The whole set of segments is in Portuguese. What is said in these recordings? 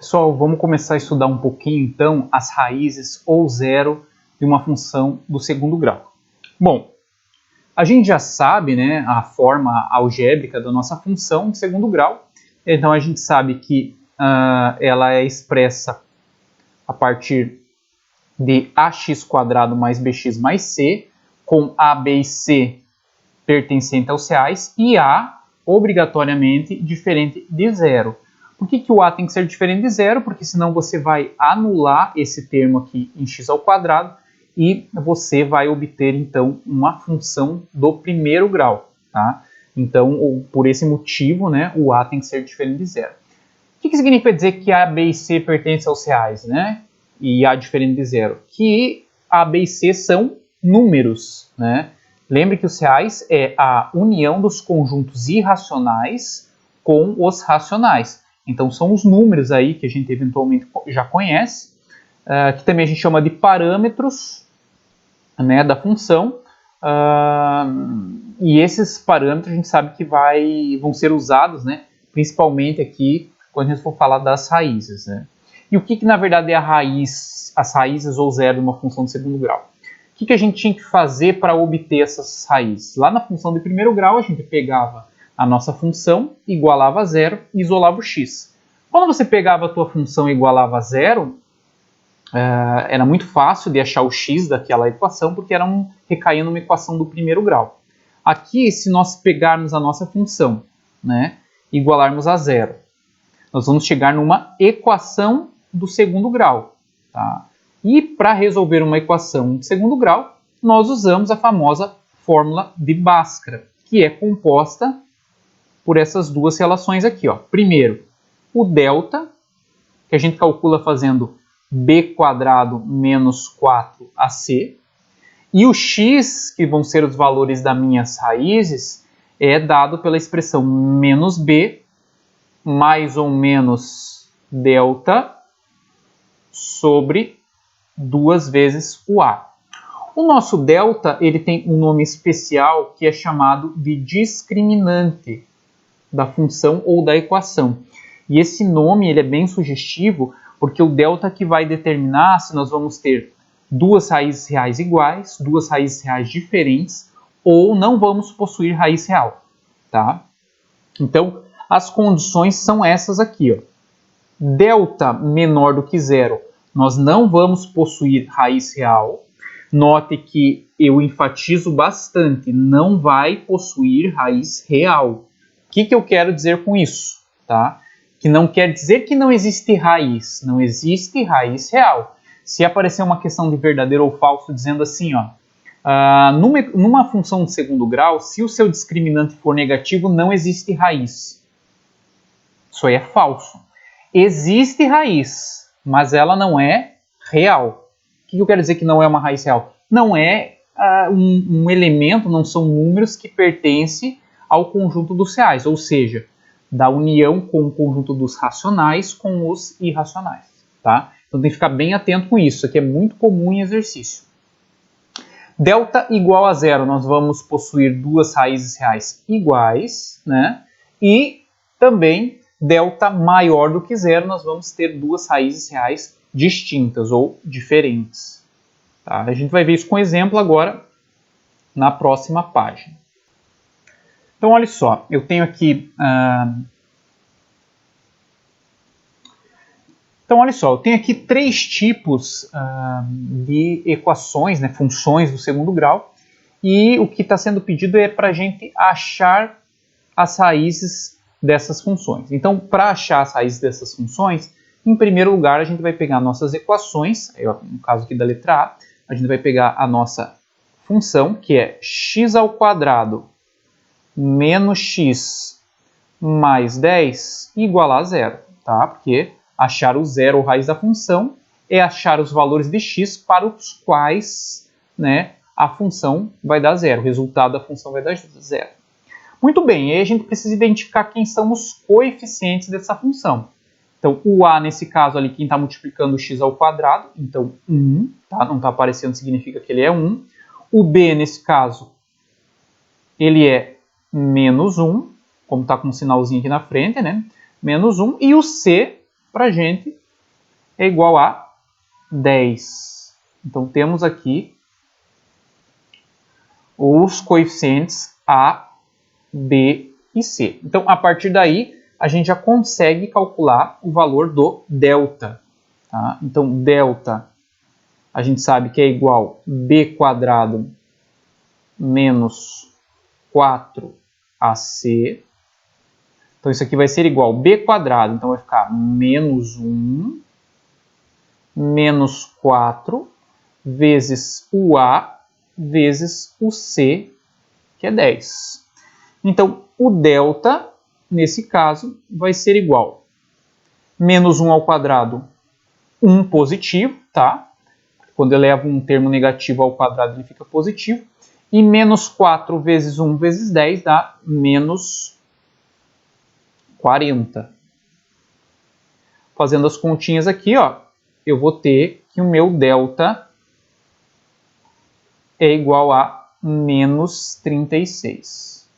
Pessoal, vamos começar a estudar um pouquinho então as raízes ou zero de uma função do segundo grau. Bom, a gente já sabe, né, a forma algébrica da nossa função de segundo grau. Então a gente sabe que ela é expressa a partir de ax² mais bx mais c, com a, b e c pertencente aos reais e a obrigatoriamente diferente de zero. Por que o a tem que ser diferente de zero? Porque senão você vai anular esse termo aqui em x² e você vai obter então uma função do primeiro grau, tá? Então, por esse motivo, né, o a tem que ser diferente de zero. O que significa dizer que a, b e c pertencem aos reais, né? E a diferente de zero? Que a, b e c são números, né? Lembre que os reais é a união dos conjuntos irracionais com os racionais. Então, são os números aí que a gente eventualmente já conhece, que também a gente chama de parâmetros, né, da função. E esses parâmetros a gente sabe que vão ser usados, né, principalmente aqui quando a gente for falar das raízes, né? E o que na verdade é a raiz, as raízes ou zero de uma função de segundo grau? O que a gente tinha que fazer para obter essas raízes? Lá na função de primeiro grau, a gente pegava a nossa função, igualava a zero e isolava o x. Quando você pegava a tua função e igualava a zero, era muito fácil de achar o x daquela equação, porque recaía numa equação do primeiro grau. Aqui, se nós pegarmos a nossa função, né, e igualarmos a zero, nós vamos chegar numa equação do segundo grau, tá? E para resolver uma equação de segundo grau, nós usamos a famosa fórmula de Bhaskara, que é composta por essas duas relações aqui, ó. Primeiro, o delta, que a gente calcula fazendo b² menos 4ac, e o x, que vão ser os valores das minhas raízes, é dado pela expressão menos b mais ou menos delta sobre 2 vezes o a. O nosso delta ele tem um nome especial que é chamado de discriminante da função ou da equação. E esse nome ele é bem sugestivo porque o delta que vai determinar se nós vamos ter duas raízes reais iguais, duas raízes reais diferentes ou não vamos possuir raiz real, tá? Então, as condições são essas aqui, ó. Delta menor do que zero, nós não vamos possuir raiz real. Note que eu enfatizo bastante, não vai possuir raiz real. O que eu quero dizer com isso? Tá? Que não quer dizer que não existe raiz, não existe raiz real. Se aparecer uma questão de verdadeiro ou falso dizendo assim, ó, numa função de segundo grau, se o seu discriminante for negativo, não existe raiz. Isso aí é falso. Existe raiz, mas ela não é real. O que eu quero dizer que não é uma raiz real? Não é um elemento, não são números que pertencem ao conjunto dos reais, ou seja, da união com o conjunto dos racionais com os irracionais. Tá? Então tem que ficar bem atento com isso, isso aqui é muito comum em exercício. Delta igual a zero, nós vamos possuir duas raízes reais iguais, né? E também delta maior do que zero, nós vamos ter duas raízes reais distintas ou diferentes. Tá? A gente vai ver isso com exemplo agora na próxima página. Então, olha só, eu tenho aqui... três tipos de equações, né, funções do segundo grau, e o que está sendo pedido é para a gente achar as raízes dessas funções. Então, para achar as raízes dessas funções, em primeiro lugar, a gente vai pegar nossas equações, no caso aqui da letra a gente vai pegar a nossa função, que é x² menos x mais 10 igual a zero, tá? Porque achar o zero ou raiz da função é achar os valores de x para os quais, né, a função vai dar zero, o resultado da função vai dar zero. Muito bem, aí a gente precisa identificar quem são os coeficientes dessa função. Então, o a, nesse caso ali, quem está multiplicando o x², então 1, tá? Não está aparecendo, significa que ele é 1. O b, nesse caso, ele é menos 1, como está com um sinalzinho aqui na frente, né? Menos 1. E o c, para a gente é igual a 10. Então, temos aqui os coeficientes A, B e C. Então, a partir daí, a gente já consegue calcular o valor do delta. Tá? Então, delta, a gente sabe que é igual a B² menos 4AC. Então, isso aqui vai ser igual a B², então vai ficar menos 1 menos 4 vezes o A vezes o C, que é 10. Então, o delta, nesse caso, vai ser igual a menos 1 ao quadrado, 1 positivo, tá? Quando eu levo um termo negativo ao quadrado, ele fica positivo. E menos 4 vezes 1 vezes 10 dá menos 40. Fazendo as continhas aqui, ó, eu vou ter que o meu delta é igual a menos 36.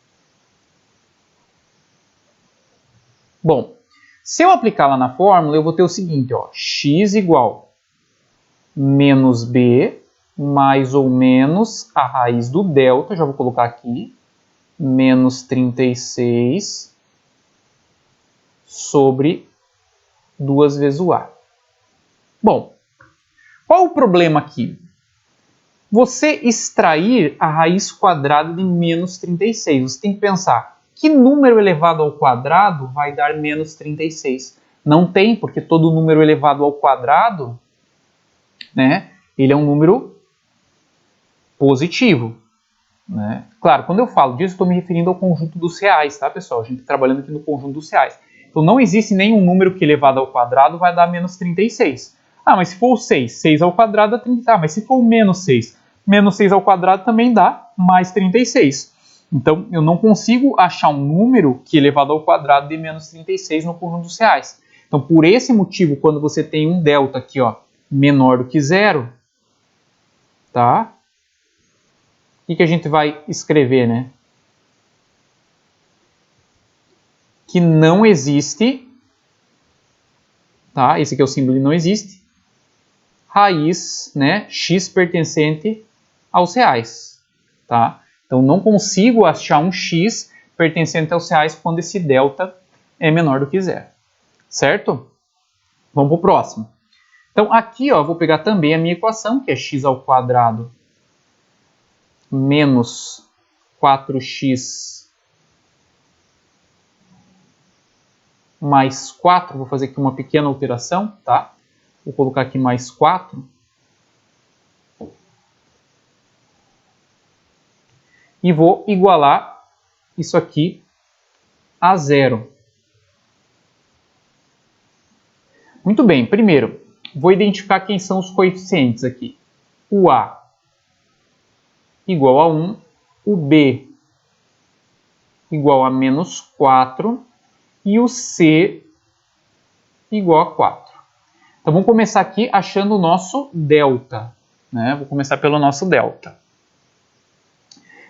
Bom, se eu aplicar lá na fórmula, eu vou ter o seguinte, ó, x igual a menos b mais ou menos a raiz do delta, já vou colocar aqui, menos 36 sobre 2 vezes o A. Bom, qual o problema aqui? Você extrair a raiz quadrada de menos 36, você tem que pensar, que número elevado ao quadrado vai dar menos 36? Não tem, porque todo número elevado ao quadrado, né, ele é um número positivo. Né? Claro, quando eu falo disso, estou me referindo ao conjunto dos reais, tá, pessoal? A gente está trabalhando aqui no conjunto dos reais. Então, não existe nenhum número que elevado ao quadrado vai dar menos 36. Ah, mas se for o 6, 6 ao quadrado dá 36. Ah, mas se for o menos 6 ao quadrado também dá mais 36. Então, eu não consigo achar um número que elevado ao quadrado dê menos 36 no conjunto dos reais. Então, por esse motivo, quando você tem um delta aqui, ó, menor do que zero, tá? O que a gente vai escrever, né? Que não existe, tá? Esse aqui é o símbolo de não existe, raiz, né? X pertencente aos reais, tá? Então, não consigo achar um x pertencente aos reais quando esse delta é menor do que zero, certo? Vamos para o próximo. Então, aqui, ó, eu vou pegar também a minha equação, que é x ao quadrado menos 4x mais 4, vou fazer aqui uma pequena alteração, tá? Vou colocar aqui mais 4. E vou igualar isso aqui a zero. Muito bem, primeiro, vou identificar quem são os coeficientes aqui. O A igual a 1, o B igual a menos 4 e o C igual a 4. Então, vamos começar aqui achando o nosso delta. Né? Vou começar pelo nosso delta.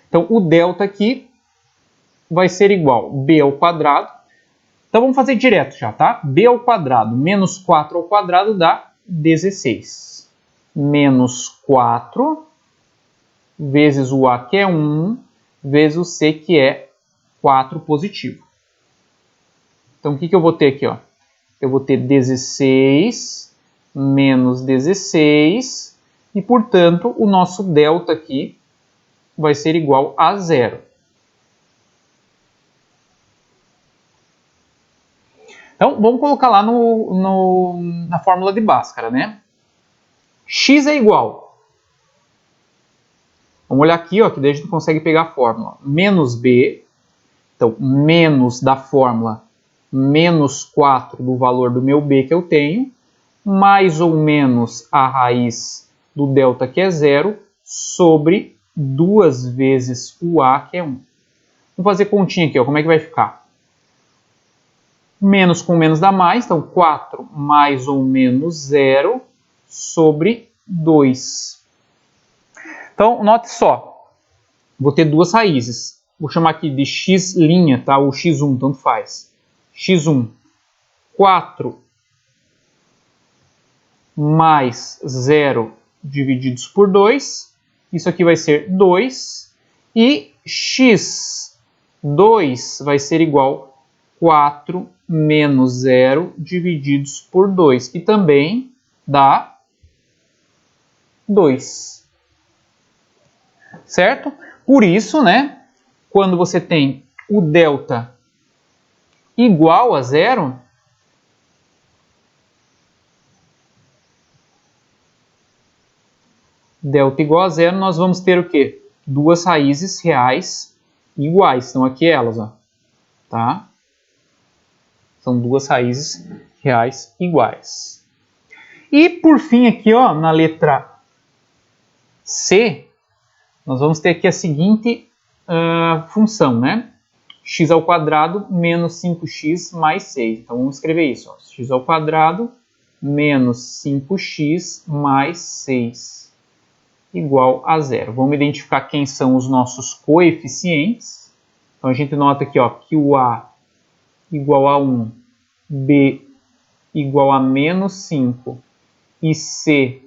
Então, o delta aqui vai ser igual a b ao quadrado. Então, vamos fazer direto já, tá? B ao quadrado menos 4 ao quadrado dá 16. Menos 4 vezes o A, que é 1, vezes o C, que é 4 positivo. Então, o que eu vou ter aqui? Ó? Eu vou ter 16 menos 16 e, portanto, o nosso delta aqui vai ser igual a zero. Então, vamos colocar lá na fórmula de Bhaskara, né? X é igual. Vamos olhar aqui, ó, que daí a gente consegue pegar a fórmula. Menos B, então, menos da fórmula, menos 4 do valor do meu B que eu tenho, mais ou menos a raiz do delta, que é zero, sobre 2 vezes o A, que é 1. Vamos fazer continha aqui, ó, como é que vai ficar? Menos com menos dá mais, então 4 mais ou menos 0 sobre 2. Então, note só, vou ter duas raízes. Vou chamar aqui de x', tá? Ou x1, tanto faz. x1, 4 mais 0 divididos por 2. Isso aqui vai ser 2. E x2 vai ser igual a 4 menos 0 divididos por 2, que também dá 2. Certo? Por isso, né, quando você tem o delta igual a 0, delta igual a 0, nós vamos ter o quê? Duas raízes reais iguais. Então, aqui elas, ó, tá? São duas raízes reais iguais. E, por fim, aqui, ó, na letra C, nós vamos ter aqui a seguinte função, né? X ao quadrado menos 5x mais 6. Então, vamos escrever isso, ó. X ao quadrado menos 5x mais 6 igual a 0. Vamos identificar quem são os nossos coeficientes. Então, a gente nota aqui, ó, que o A igual a 1, B igual a menos 5 e C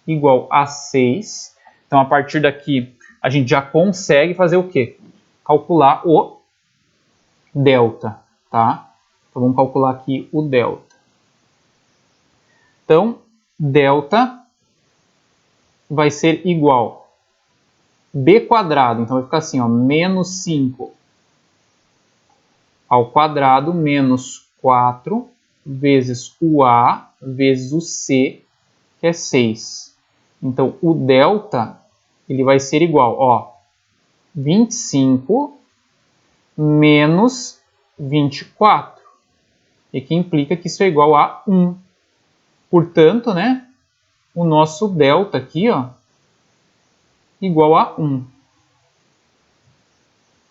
igual a 6. Então, a partir daqui, a gente já consegue fazer o quê? Calcular o delta, tá? Então, vamos calcular aqui o delta. Então, delta vai ser igual a b quadrado. Então, vai ficar assim, ó, menos 5 ao quadrado menos 4 vezes o A vezes o C, que é 6. Então, o delta ele vai ser igual, ó, 25 menos 24. E que implica que isso é igual a 1. Portanto, né, o nosso delta aqui, ó, igual a 1.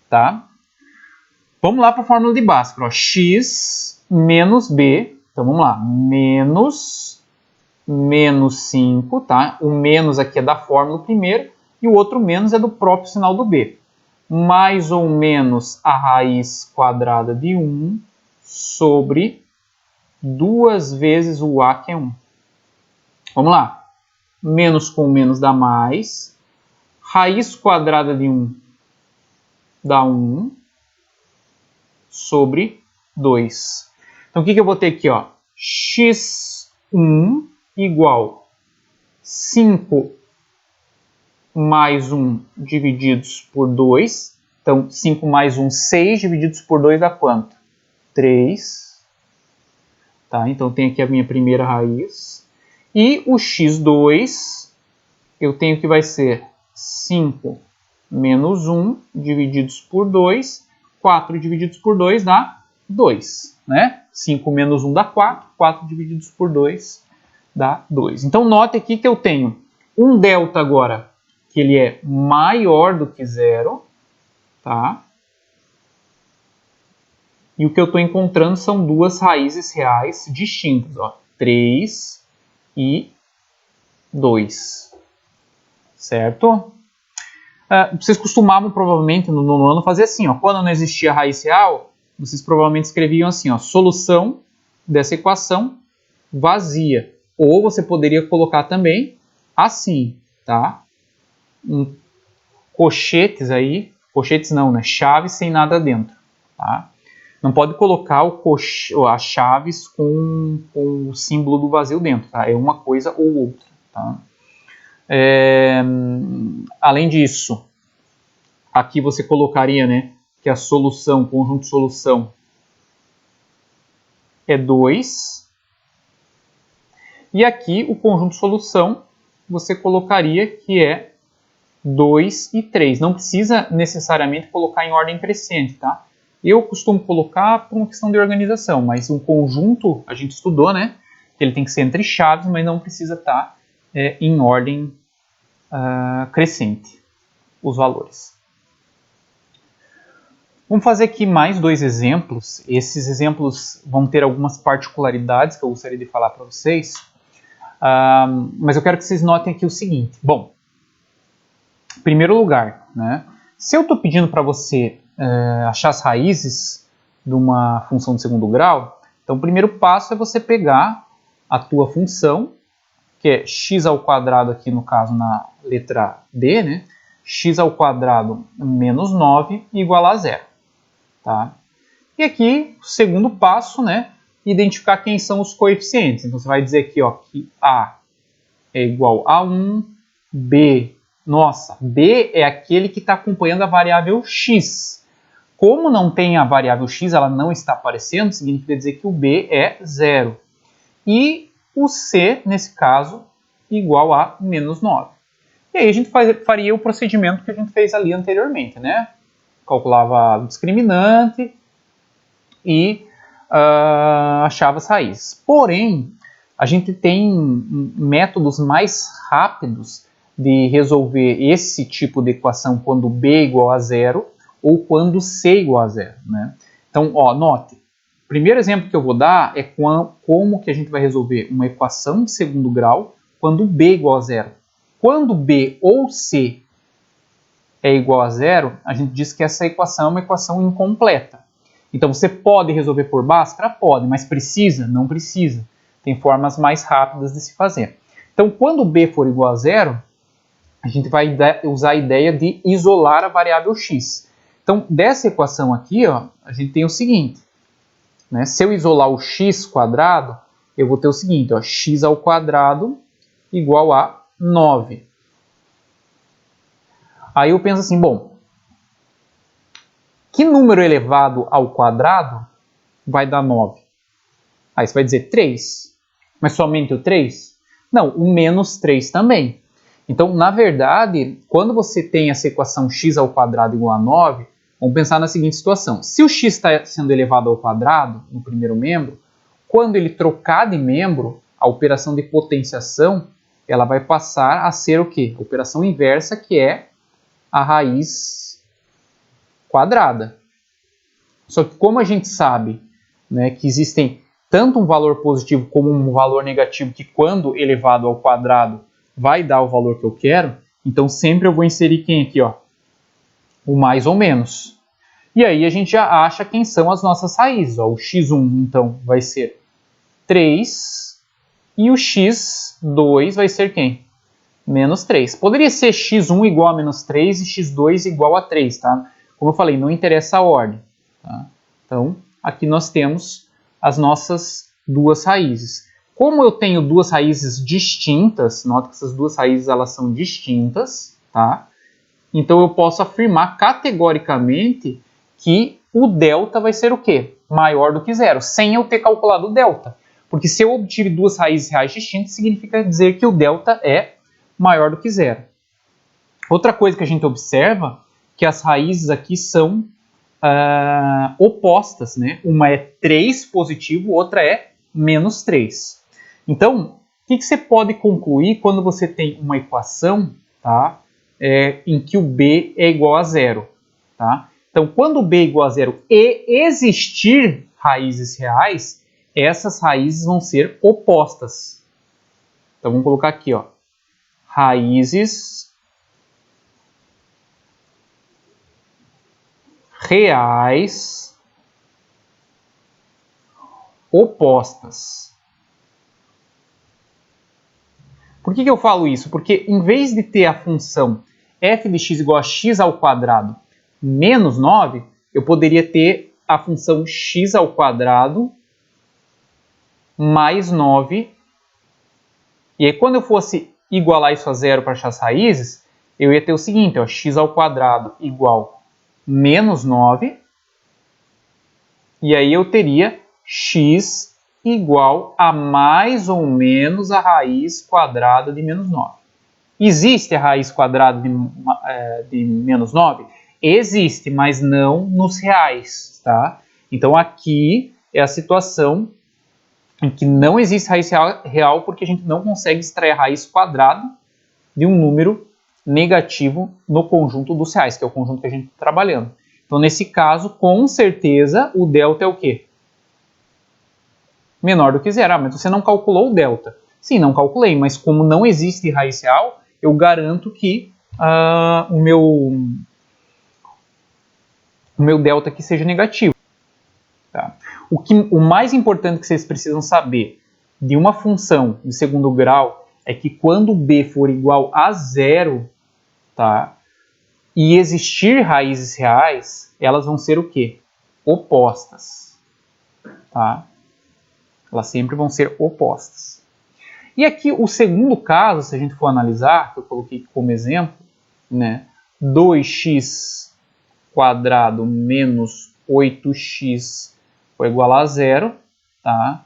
Tá? Vamos lá para a fórmula de Bhaskara. Ó. X menos B. Então, vamos lá. Menos 5, tá? O menos aqui é da fórmula primeiro e o outro menos é do próprio sinal do B. Mais ou menos a raiz quadrada de 1 sobre 2 vezes o A, que é 1. Vamos lá. Menos com menos dá mais. Raiz quadrada de 1 dá 1 sobre 2. Então, o que eu vou ter aqui? Ó? X1 igual 5 mais 1 divididos por 2. Então, 5 mais 1, 6 divididos por 2 dá quanto? 3. Tá? Então, tem aqui a minha primeira raiz. E o x2, eu tenho que vai ser 5 menos 1 divididos por 2. 4 divididos por 2 dá 2. Né? 5 menos 1 dá 4. 4 divididos por 2 dá 2. Então, note aqui que eu tenho um delta agora, que ele é maior do que 0. Tá? E o que eu estou encontrando são duas raízes reais distintas. Ó, 3 e 2. Certo? Vocês costumavam provavelmente no nono ano fazer assim, ó, quando não existia raiz real, vocês provavelmente escreviam assim, ó, solução dessa equação vazia. Ou você poderia colocar também assim, tá? Colchetes aí, colchetes não, né? Chaves sem nada dentro, tá? Não pode colocar as chaves com o símbolo do vazio dentro, tá? É uma coisa ou outra, tá? Além disso, aqui você colocaria, né, que a solução, conjunto de solução é 2. E aqui o conjunto de solução você colocaria que é 2 e 3. Não precisa necessariamente colocar em ordem crescente, tá? Eu costumo colocar por uma questão de organização, mas um conjunto, a gente estudou, né, que ele tem que ser entre chaves, mas não precisa estar em ordem crescente, os valores. Vamos fazer aqui mais dois exemplos. Esses exemplos vão ter algumas particularidades que eu gostaria de falar para vocês, mas eu quero que vocês notem aqui o seguinte. Bom, em primeiro lugar, né, se eu estou pedindo para você achar as raízes de uma função de segundo grau, então o primeiro passo é você pegar a tua função que é x ao quadrado aqui no caso na letra D, né? X ao quadrado menos 9 igual a zero. Tá? E aqui, o segundo passo, né? Identificar quem são os coeficientes. Então você vai dizer aqui ó, que A é igual a 1, B, nossa, B é aquele que está acompanhando a variável x. Como não tem a variável x, ela não está aparecendo, significa dizer que o B é 0. E o C, nesse caso, igual a menos 9. E aí a gente faria o procedimento que a gente fez ali anteriormente, né? Calculava o discriminante e achava as raízes. Porém, a gente tem métodos mais rápidos de resolver esse tipo de equação quando B é igual a zero ou quando C é igual a zero, né? Então, ó, note, o primeiro exemplo que eu vou dar é como que a gente vai resolver uma equação de segundo grau quando B é igual a zero. Quando B ou C é igual a zero, a gente diz que essa equação é uma equação incompleta. Então, você pode resolver por Bhaskara? Pode, mas precisa? Não precisa. Tem formas mais rápidas de se fazer. Então, quando B for igual a zero, a gente vai usar a ideia de isolar a variável x. Então, dessa equação aqui, ó, a gente tem o seguinte. Né? Se eu isolar o x quadrado, eu vou ter o seguinte, ó, x ao quadrado igual a 9. Aí eu penso assim, bom, que número elevado ao quadrado vai dar 9? Aí você vai dizer 3. Mas somente o 3? Não, o menos 3 também. Então, na verdade, quando você tem essa equação x ao quadrado igual a 9, vamos pensar na seguinte situação. Se o x está sendo elevado ao quadrado, no primeiro membro, quando ele trocar de membro, a operação de potenciação, ela vai passar a ser o quê? A operação inversa, que é a raiz quadrada. Só que como a gente sabe, né, que existem tanto um valor positivo como um valor negativo, que quando elevado ao quadrado vai dar o valor que eu quero, então sempre eu vou inserir quem aqui, ó? O mais ou menos. E aí a gente já acha quem são as nossas raízes. Ó. O x1, então, vai ser 3 e o x2 vai ser quem? Menos 3. Poderia ser x1 igual a menos 3 e x2 igual a 3, tá? Como eu falei, não interessa a ordem. Tá? Então, aqui nós temos as nossas duas raízes. Como eu tenho duas raízes distintas, nota que essas duas raízes elas são distintas, tá? Então eu posso afirmar categoricamente que o delta vai ser o quê? Maior do que zero, sem eu ter calculado o delta. Porque se eu obtive duas raízes reais distintas, significa dizer que o delta é maior do que zero. Outra coisa que a gente observa que as raízes aqui são opostas, né? Uma é 3 positivo, outra é menos 3. Então, o que você pode concluir quando você tem uma equação, tá? Em que o B é igual a zero? Tá? Então, quando o B é igual a zero e existir raízes reais, essas raízes vão ser opostas. Então, vamos colocar aqui, ó, raízes reais opostas. Por que eu falo isso? Porque em vez de ter a função f de x igual a x ao quadrado menos 9, eu poderia ter a função x ao quadrado mais 9. E aí quando eu fosse igualar isso a zero para achar as raízes, eu ia ter o seguinte, ó, x ao quadrado igual menos 9. E aí eu teria x igual a mais ou menos a raiz quadrada de menos 9. Existe a raiz quadrada de menos 9? Existe, mas não nos reais, tá? Então aqui é a situação em que não existe raiz real porque a gente não consegue extrair a raiz quadrada de um número negativo no conjunto dos reais, que é o conjunto que a gente está trabalhando. Então nesse caso, com certeza, o delta é o quê? Menor do que zero. Ah, mas você não calculou o delta. Sim, não calculei, mas como não existe raiz real, eu garanto que o meu delta aqui seja negativo. Tá? O mais importante que vocês precisam saber de uma função de segundo grau é que quando b for igual a zero, tá? E existir raízes reais, elas vão ser o quê? Opostas, tá? Elas sempre vão ser opostas. E aqui o segundo caso, se a gente for analisar, que eu coloquei como exemplo, né? 2x quadrado menos 8x foi igual a zero, tá?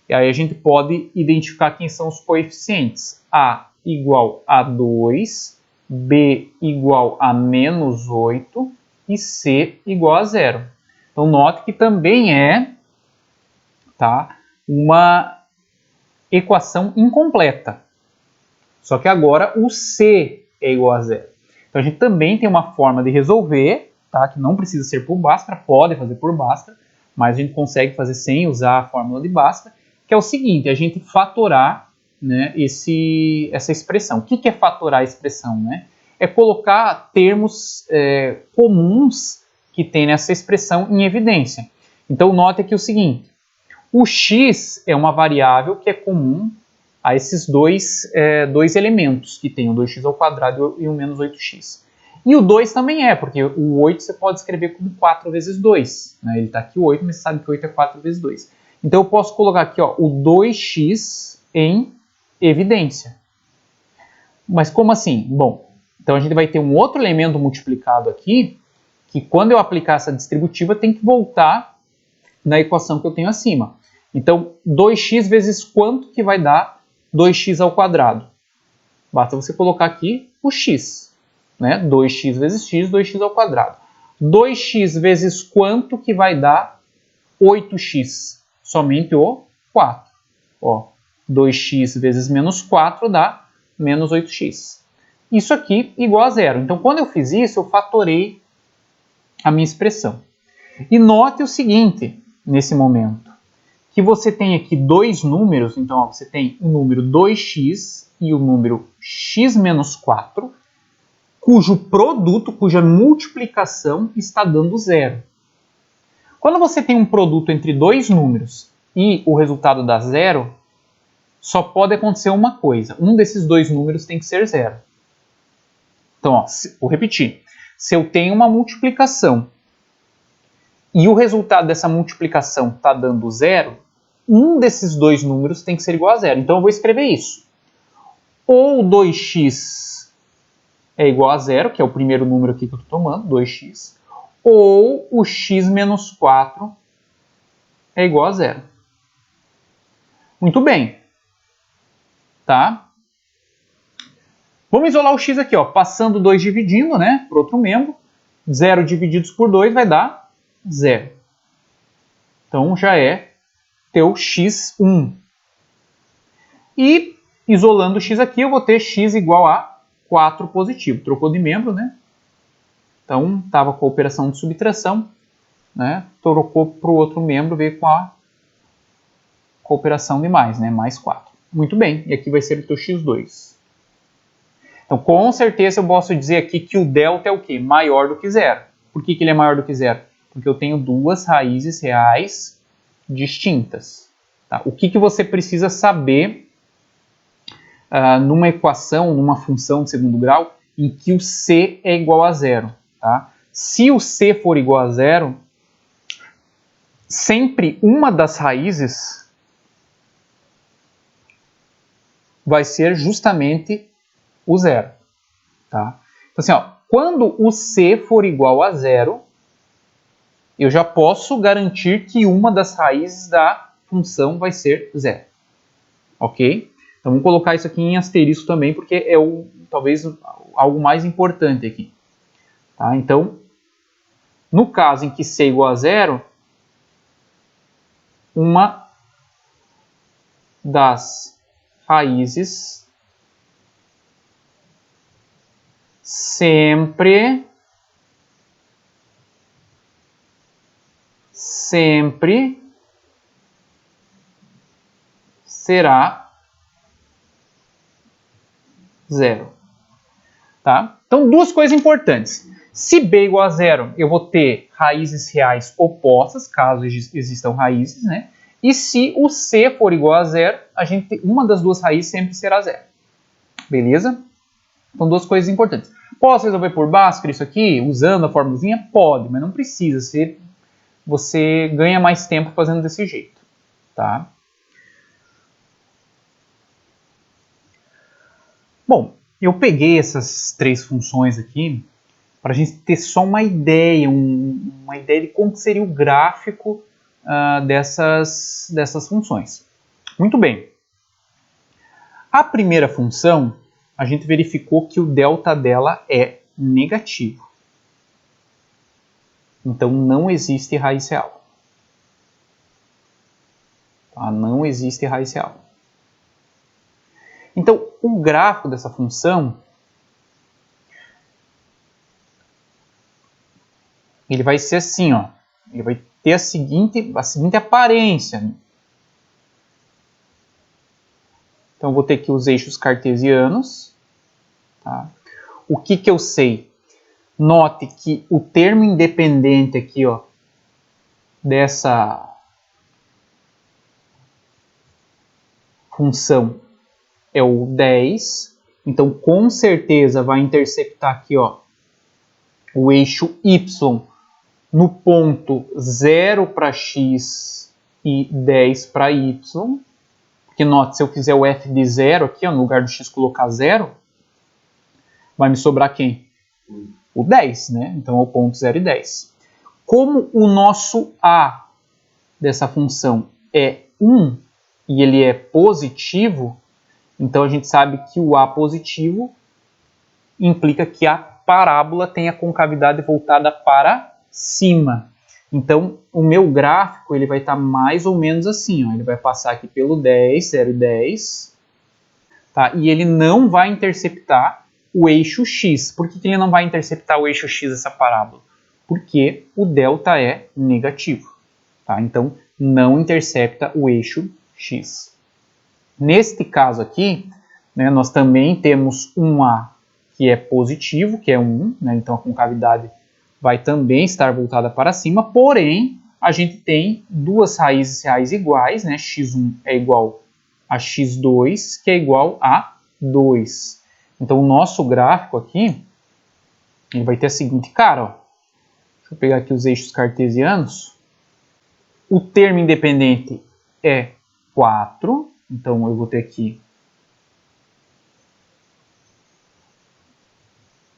E aí a gente pode identificar quem são os coeficientes. A igual a 2, B igual a menos 8 e C igual a zero. Então note que também é, tá, uma equação incompleta. Só que agora o C é igual a zero. Então a gente também tem uma forma de resolver, tá, que não precisa ser por Bhaskara, pode fazer por Bhaskara, mas a gente consegue fazer sem usar a fórmula de Bhaskara, que é o seguinte, a gente fatorar, né, essa expressão. O que é fatorar a expressão? Né? É colocar termos comuns que tem nessa expressão em evidência. Então note aqui o seguinte, o x é uma variável que é comum a esses dois elementos que tem o 2x ao quadrado e o menos 8x. E o 2 também porque o 8 você pode escrever como 4 vezes 2. Né? Ele está aqui 8, mas você sabe que 8 é 4 vezes 2. Então eu posso colocar aqui ó, o 2x em evidência. Mas como assim? Bom, então a gente vai ter um outro elemento multiplicado aqui, que quando eu aplicar essa distributiva tem que voltar na equação que eu tenho acima. Então 2x vezes quanto que vai dar 2x ao quadrado? Basta você colocar aqui o x. Né? 2x vezes x, 2x ao quadrado. 2x vezes quanto que vai dar 8x? Somente o 4. Ó, 2x vezes menos 4 dá menos 8x. Isso aqui igual a zero. Então, quando eu fiz isso, eu fatorei a minha expressão. E note o seguinte, nesse momento, que você tem aqui dois números. Então, ó, você tem o número 2x e o número x menos 4, cujo produto, cuja multiplicação está dando zero. Quando você tem um produto entre dois números e o resultado dá zero, só pode acontecer uma coisa. Um desses dois números tem que ser zero. Então, ó, vou repetir. Se eu tenho uma multiplicação e o resultado dessa multiplicação está dando zero, um desses dois números tem que ser igual a zero. Então eu vou escrever isso. Ou 2x é igual a zero, que é o primeiro número aqui que eu estou tomando, 2x, ou o x menos 4 é igual a zero. Muito bem. Tá? Vamos isolar o x aqui, ó, passando 2 dividindo, né, por outro membro. 0 divididos por 2 vai dar 0. Então já é teu x1. E isolando o x aqui, eu vou ter x igual a 4 positivo. Trocou de membro, né? Então estava com a operação de subtração, né? Trocou para o outro membro, veio com a operação de mais, né? Mais 4. Muito bem, e aqui vai ser o teu x2. Então, com certeza eu posso dizer aqui que o delta é o quê? Maior do que zero. Por que ele é maior do que zero? Porque eu tenho duas raízes reais distintas. Tá? O que você precisa saber numa equação, numa função de segundo grau, em que o c é igual a zero? Tá? Se o c for igual a zero, sempre uma das raízes vai ser justamente o zero. Tá? Então, assim, ó, quando o c for igual a zero, eu já posso garantir que uma das raízes da função vai ser zero. Ok? Então, vamos colocar isso aqui em asterisco também, porque é talvez algo mais importante aqui. Tá? Então, no caso em que c é igual a zero, uma das raízes sempre será zero. Tá? Então, duas coisas importantes. Se b é igual a zero, eu vou ter raízes reais opostas, caso existam raízes, né? E se o c for igual a zero, uma das duas raízes sempre será zero. Beleza? Então, duas coisas importantes. Posso resolver por Bhaskara isso aqui, usando a formulazinha? Pode, mas não precisa. Você ganha mais tempo fazendo desse jeito. Tá? Bom, eu peguei essas três funções aqui para a gente ter só uma ideia, uma ideia de como seria o gráfico dessas funções. Muito bem. A primeira função, a gente verificou que o delta dela é negativo. Então, não existe raiz real. Tá? Não existe raiz real. Então, o gráfico dessa função, ele vai ser assim, ó. Ele vai ter a seguinte aparência. Então, eu vou ter aqui os eixos cartesianos. Tá? O que eu sei? Note que o termo independente aqui, ó, dessa função é o 10. Então, com certeza, vai interceptar aqui, ó, o eixo y no ponto 0 para x e 10 para y. Porque, note, se eu fizer o f de 0 aqui, ó, no lugar do x colocar 0, vai me sobrar quem? O 10, né? Então, é o ponto 0 e 10. Como o nosso a dessa função é 1 e ele é positivo, então a gente sabe que o a positivo implica que a parábola tem a concavidade voltada para cima. Então, o meu gráfico ele vai estar mais ou menos assim, ó. Ele vai passar aqui pelo 10, 0 e 10, tá? E ele não vai interceptar o eixo x. Por que ele não vai interceptar o eixo x dessa parábola? Porque o delta é negativo. Tá? Então, não intercepta o eixo x. Neste caso aqui, né, nós também temos um a que é positivo, que é 1, né, então a concavidade vai também estar voltada para cima, porém, a gente tem duas raízes reais iguais, né, x1 é igual a x2, que é igual a 2. Então, o nosso gráfico aqui, ele vai ter a seguinte cara, ó. Deixa eu pegar aqui os eixos cartesianos. O termo independente é 4, então eu vou ter aqui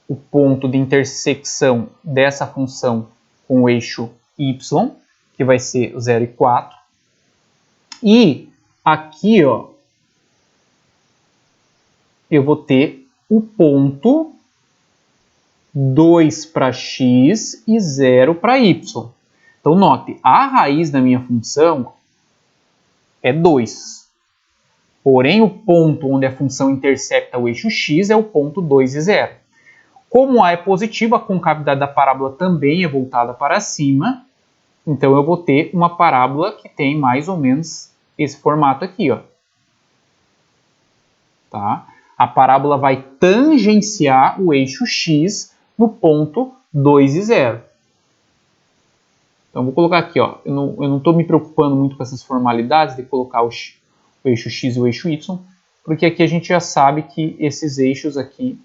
o ponto de intersecção dessa função com o eixo y, que vai ser 0 e 4. E aqui, ó, eu vou ter o ponto 2 para x e 0 para y. Então, note, a raiz da minha função é 2. Porém, o ponto onde a função intercepta o eixo x é o ponto 2 e 0. Como A é positivo, a concavidade da parábola também é voltada para cima. Então, eu vou ter uma parábola que tem mais ou menos esse formato aqui, ó. Tá? A parábola vai tangenciar o eixo x no ponto 2 e 0. Então, vou colocar aqui, ó. Eu não estou me preocupando muito com essas formalidades de colocar o eixo x e o eixo y, porque aqui a gente já sabe que esses eixos aqui,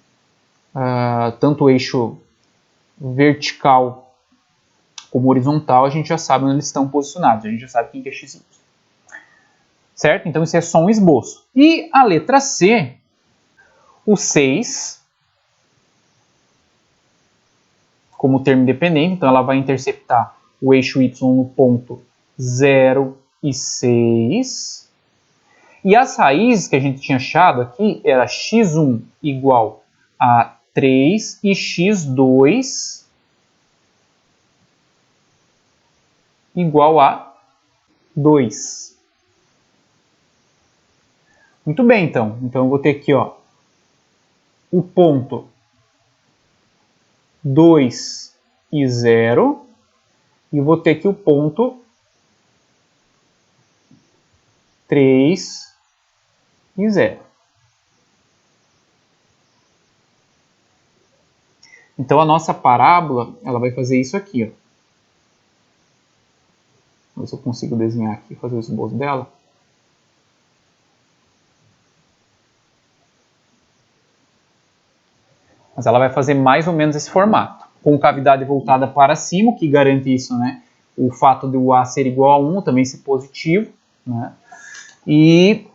tanto o eixo vertical como horizontal, a gente já sabe onde eles estão posicionados, a gente já sabe quem que é x e y. Certo? Então, isso é só um esboço. E a letra C, o 6, como termo independente, então ela vai interceptar o eixo y no ponto 0 e 6. E as raízes que a gente tinha achado aqui era x1 igual a 3 e x2 igual a 2. Muito bem, então. Então eu vou ter aqui, ó, o ponto 2 e 0 e vou ter aqui o ponto 3 e 0. Então a nossa parábola, ela vai fazer isso aqui, ó. Vou ver se eu consigo desenhar aqui, fazer o esboço dela. Mas ela vai fazer mais ou menos esse formato. Com cavidade voltada para cima, o que garante isso, né? O fato de o A ser igual a 1 também ser positivo, né? E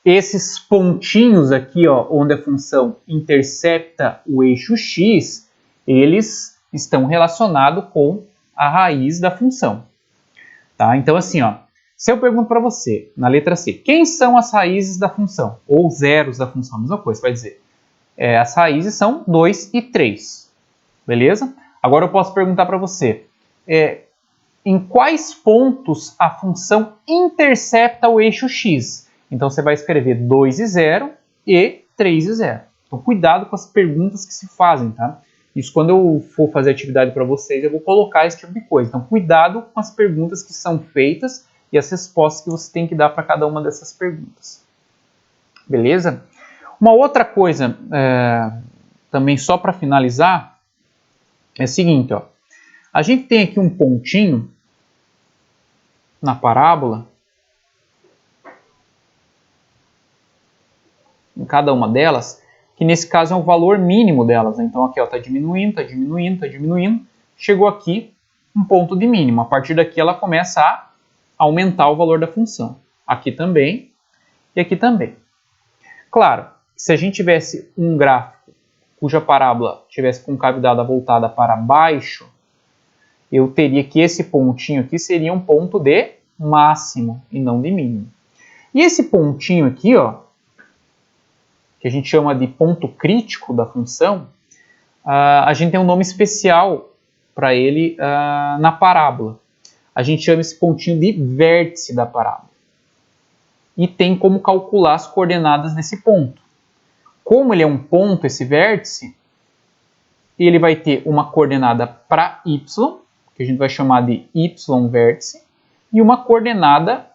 esses pontinhos aqui, ó, onde a função intercepta o eixo x, eles estão relacionados com a raiz da função. Tá? Então, assim, ó, se eu pergunto para você, na letra C, quem são as raízes da função? Ou zeros da função, a mesma coisa, você vai dizer. As raízes são 2 e 3. Beleza? Agora eu posso perguntar para você, em quais pontos a função intercepta o eixo x? Então você vai escrever 2 e 0 e 3 e 0. Então cuidado com as perguntas que se fazem, tá? Isso quando eu for fazer atividade para vocês, eu vou colocar esse tipo de coisa. Então cuidado com as perguntas que são feitas e as respostas que você tem que dar para cada uma dessas perguntas. Beleza? Uma outra coisa, também só para finalizar, é o seguinte, ó. A gente tem aqui um pontinho na parábola, em cada uma delas, que nesse caso é o valor mínimo delas. Né? Então aqui está diminuindo, está diminuindo, está diminuindo. Chegou aqui um ponto de mínimo. A partir daqui ela começa a aumentar o valor da função. Aqui também e aqui também. Claro, se a gente tivesse um gráfico cuja parábola tivesse com cavidade voltada para baixo, eu teria que esse pontinho aqui seria um ponto de máximo e não de mínimo. E esse pontinho aqui, ó, que a gente chama de ponto crítico da função, a gente tem um nome especial para ele na parábola. A gente chama esse pontinho de vértice da parábola. E tem como calcular as coordenadas desse ponto. Como ele é um ponto, esse vértice, ele vai ter uma coordenada para y, que a gente vai chamar de y vértice, e uma coordenada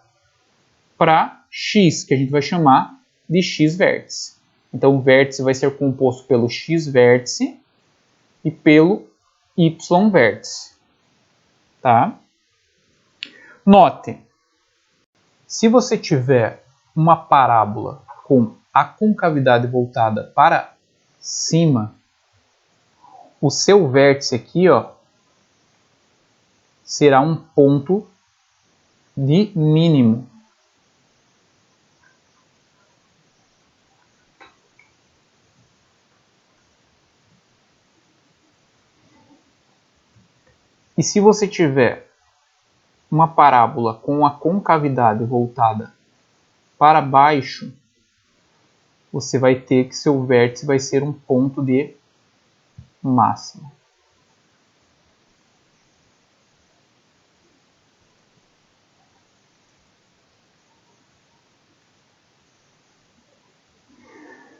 para x, que a gente vai chamar de x vértice. Então o vértice vai ser composto pelo x vértice e pelo y vértice. Tá? Note, se você tiver uma parábola com a concavidade voltada para cima, o seu vértice aqui, ó, será um ponto de mínimo. E se você tiver uma parábola com a concavidade voltada para baixo, você vai ter que seu vértice vai ser um ponto de máximo.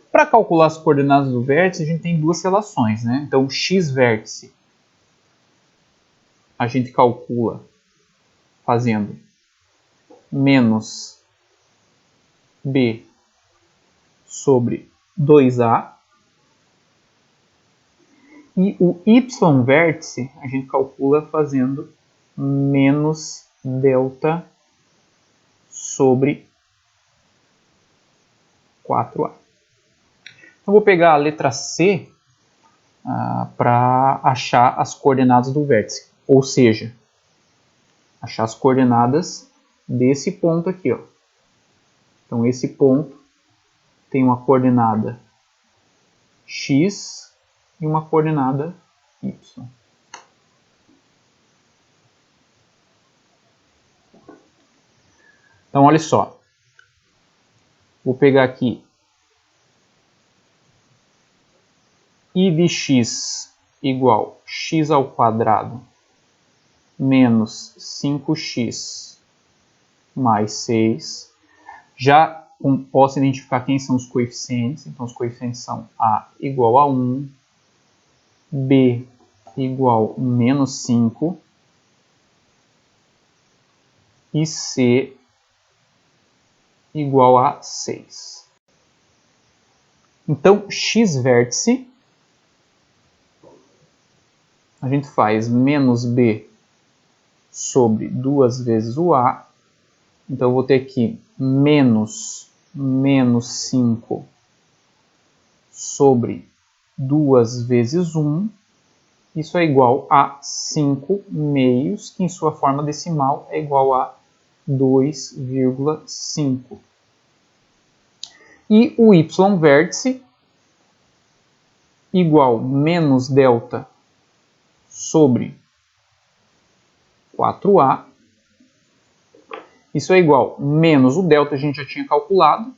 Para calcular as coordenadas do vértice, a gente tem duas relações, né? Então, o x vértice a gente calcula fazendo menos b sobre 2a. E o y vértice a gente calcula fazendo menos delta sobre 4a. Então, vou pegar a letra C para achar as coordenadas do vértice. Ou seja, achar as coordenadas desse ponto aqui. Ó. Então, esse ponto tem uma coordenada x e uma coordenada y. Então, olha só. Vou pegar aqui I de x igual x ao quadrado menos 5x mais 6. Já posso identificar quem são os coeficientes. Então, os coeficientes são a igual a 1, b igual a menos 5 e c igual a 6. Então, x vértice, a gente faz menos b sobre 2 vezes o a. Então, eu vou ter aqui menos 5 sobre 2 vezes 1, isso é igual a 5 meios, que em sua forma decimal é igual a 2,5. E o y vértice igual menos delta sobre 4a. Isso é igual menos o delta a gente já tinha calculado,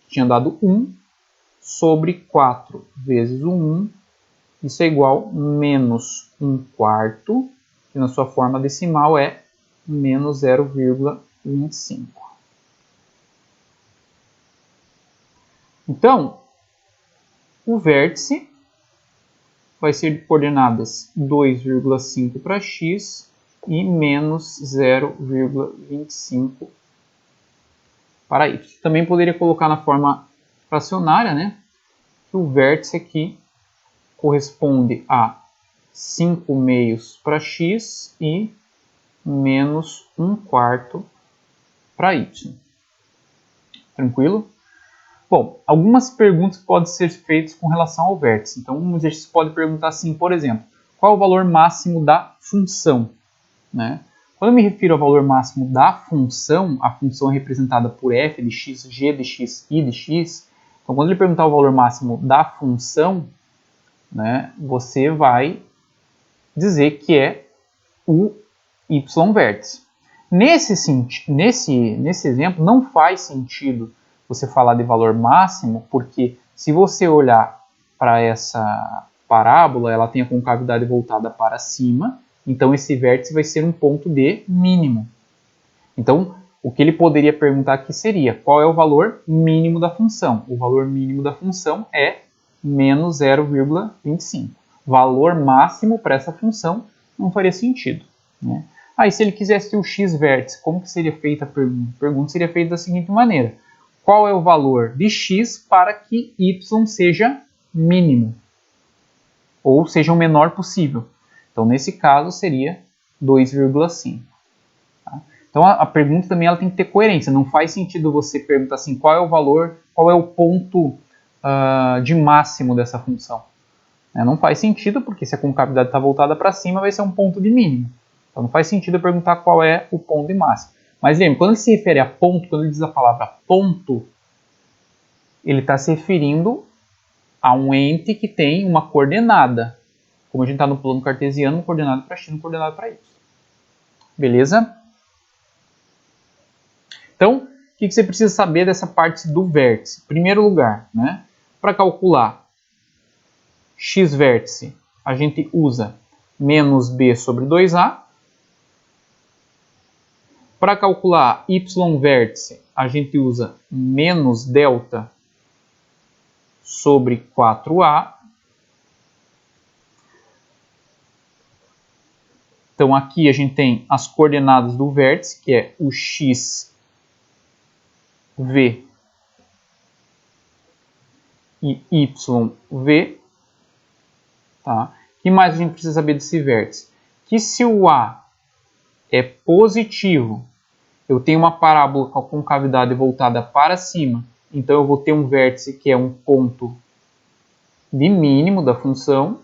tinha dado 1, sobre 4 vezes o 1. Isso é igual a menos 1/4, que na sua forma decimal é menos 0,25. Então, o vértice vai ser de coordenadas 2,5 para x e menos 0,25 para y. Também poderia colocar na forma fracionária, né? Que o vértice aqui corresponde a 5 meios para x e menos 1/4 para y. Tranquilo? Bom, algumas perguntas podem ser feitas com relação ao vértice. Então, um exercício pode perguntar assim, por exemplo, qual é o valor máximo da função? Né? Quando eu me refiro ao valor máximo da função, a função é representada por f de x, g de x, i de x. Então, quando ele perguntar o valor máximo da função, né, você vai dizer que é o y vértice. Nesse exemplo, não faz sentido você falar de valor máximo, porque se você olhar para essa parábola, ela tem a concavidade voltada para cima, então esse vértice vai ser um ponto de mínimo. Então, o que ele poderia perguntar aqui seria, qual é o valor mínimo da função? O valor mínimo da função é menos 0,25. Valor máximo para essa função não faria sentido, né? Aí, se ele quisesse o x vértice, como que seria feita a pergunta? A pergunta seria feita da seguinte maneira. Qual é o valor de x para que y seja mínimo? Ou seja o menor possível. Então, nesse caso, seria 2,5. Tá? Então, a pergunta também ela tem que ter coerência. Não faz sentido você perguntar assim, qual é o valor, qual é o ponto de máximo dessa função. Não faz sentido, porque se a concavidade está voltada para cima, vai ser um ponto de mínimo. Então, não faz sentido eu perguntar qual é o ponto de máximo. Mas lembre, quando ele se refere a ponto, quando ele diz a palavra ponto, ele está se referindo a um ente que tem uma coordenada. Como a gente está no plano cartesiano, uma coordenada para x, uma coordenada para y. Beleza? Então, o que você precisa saber dessa parte do vértice? Em primeiro lugar, né, para calcular x vértice, a gente usa menos b sobre 2a. Para calcular y vértice, a gente usa menos delta sobre 4a. Então, aqui a gente tem as coordenadas do vértice, que é o x, v e y, v. Tá? O que mais a gente precisa saber desse vértice? Que se o a é positivo, eu tenho uma parábola com a concavidade voltada para cima, então eu vou ter um vértice que é um ponto de mínimo da função.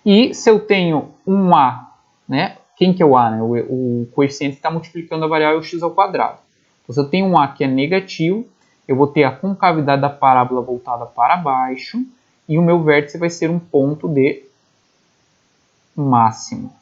E se eu tenho um a, né? Quem que é o a? Né? O coeficiente está multiplicando a variável x ao quadrado. Então, se eu tenho um a que é negativo, eu vou ter a concavidade da parábola voltada para baixo e o meu vértice vai ser um ponto de máximo.